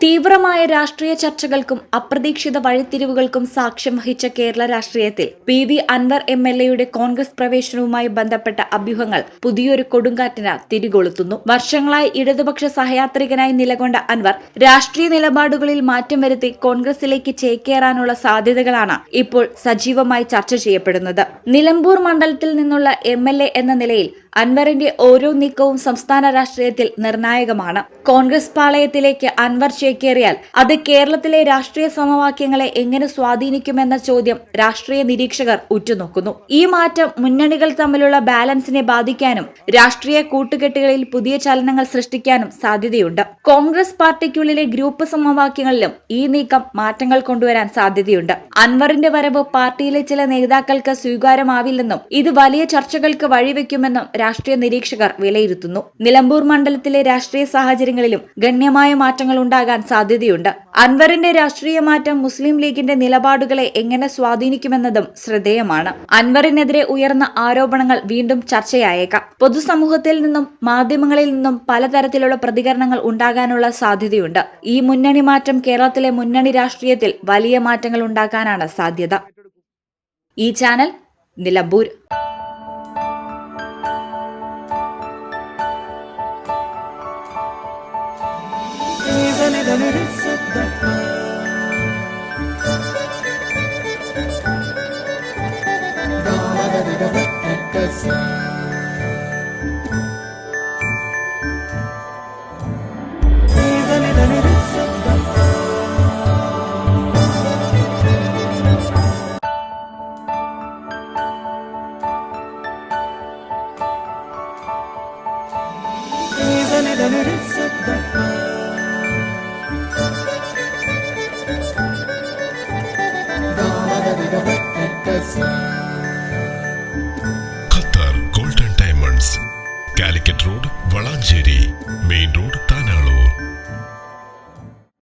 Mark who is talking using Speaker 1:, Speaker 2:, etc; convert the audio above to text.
Speaker 1: തീവ്രമായ രാഷ്ട്രീയ ചർച്ചകൾക്കും അപ്രതീക്ഷിത വഴിത്തിരിവുകൾക്കും സാക്ഷ്യം വഹിച്ച കേരള രാഷ്ട്രീയത്തിൽ PV അൻവർ MLA കോൺഗ്രസ് പ്രവേശനവുമായി ബന്ധപ്പെട്ട അഭ്യൂഹങ്ങൾ പുതിയൊരു കൊടുങ്കാറ്റിന് തിരികൊളുത്തുന്നു. വർഷങ്ങളായി ഇടതുപക്ഷ സഹയാത്രികനായി നിലകൊണ്ട അൻവർ രാഷ്ട്രീയ നിലപാടുകളിൽ മാറ്റം വരുത്തി കോൺഗ്രസിലേക്ക് ചേക്കേറാനുള്ള സാധ്യതകളാണ് ഇപ്പോൾ സജീവമായി ചർച്ച ചെയ്യപ്പെടുന്നത്. നിലമ്പൂർ മണ്ഡലത്തിൽ നിന്നുള്ള MLA എന്ന നിലയിൽ അൻവറിന്റെ ഓരോ നീക്കവും സംസ്ഥാന രാഷ്ട്രീയത്തിൽ നിർണായകമാണ്. കോൺഗ്രസ് പാളയത്തിലേക്ക് അൻവർ ചേക്കേറിയാൽ അത് കേരളത്തിലെ രാഷ്ട്രീയ സമവാക്യങ്ങളെ എങ്ങനെ സ്വാധീനിക്കുമെന്ന ചോദ്യം രാഷ്ട്രീയ നിരീക്ഷകർ ഉറ്റുനോക്കുന്നു. ഈ മാറ്റം മുന്നണികൾ തമ്മിലുള്ള ബാലൻസിനെ ബാധിക്കാനും രാഷ്ട്രീയ കൂട്ടുകെട്ടുകളിൽ പുതിയ ചലനങ്ങൾ സൃഷ്ടിക്കാനും സാധ്യതയുണ്ട്. കോൺഗ്രസ് പാർട്ടിക്കുള്ളിലെ ഗ്രൂപ്പ് സമവാക്യങ്ങളിലും ഈ നീക്കം മാറ്റങ്ങൾ കൊണ്ടുവരാൻ സാധ്യതയുണ്ട്. അൻവറിന്റെ വരവ് പാർട്ടിയിലെ ചില നേതാക്കൾക്ക് സ്വീകാര്യമാവില്ലെന്നും ഇത് വലിയ ചർച്ചകൾക്ക് വഴിവെക്കുമെന്നും രാഷ്ട്രീയ നിരീക്ഷകർ വിലയിരുത്തുന്നു. നിലമ്പൂർ മണ്ഡലത്തിലെ രാഷ്ട്രീയ സാഹചര്യങ്ങളിലും ഗണ്യമായ മാറ്റങ്ങൾ ഉണ്ടാകാൻ സാധ്യതയുണ്ട്. അൻവറിന്റെ രാഷ്ട്രീയ മാറ്റം മുസ്ലിം ലീഗിന്റെ നിലപാടുകളെ എങ്ങനെ സ്വാധീനിക്കുമെന്നതും ശ്രദ്ധേയമാണ്. അൻവറിനെതിരെ ഉയർന്ന ആരോപണങ്ങൾ വീണ്ടും ചർച്ചയായേക്കാം. പൊതുസമൂഹത്തിൽ നിന്നും മാധ്യമങ്ങളിൽ നിന്നും പലതരത്തിലുള്ള പ്രതികരണങ്ങൾ ഉണ്ടാകാനുള്ള സാധ്യതയുണ്ട്. ഈ മുന്നണി മാറ്റം കേരളത്തിലെ മുന്നണി രാഷ്ട്രീയത്തിൽ വലിയ മാറ്റങ്ങൾ ഉണ്ടാക്കാനാണ് സാധ്യത. ഈ channel Nilambur.
Speaker 2: Da da da da da da da.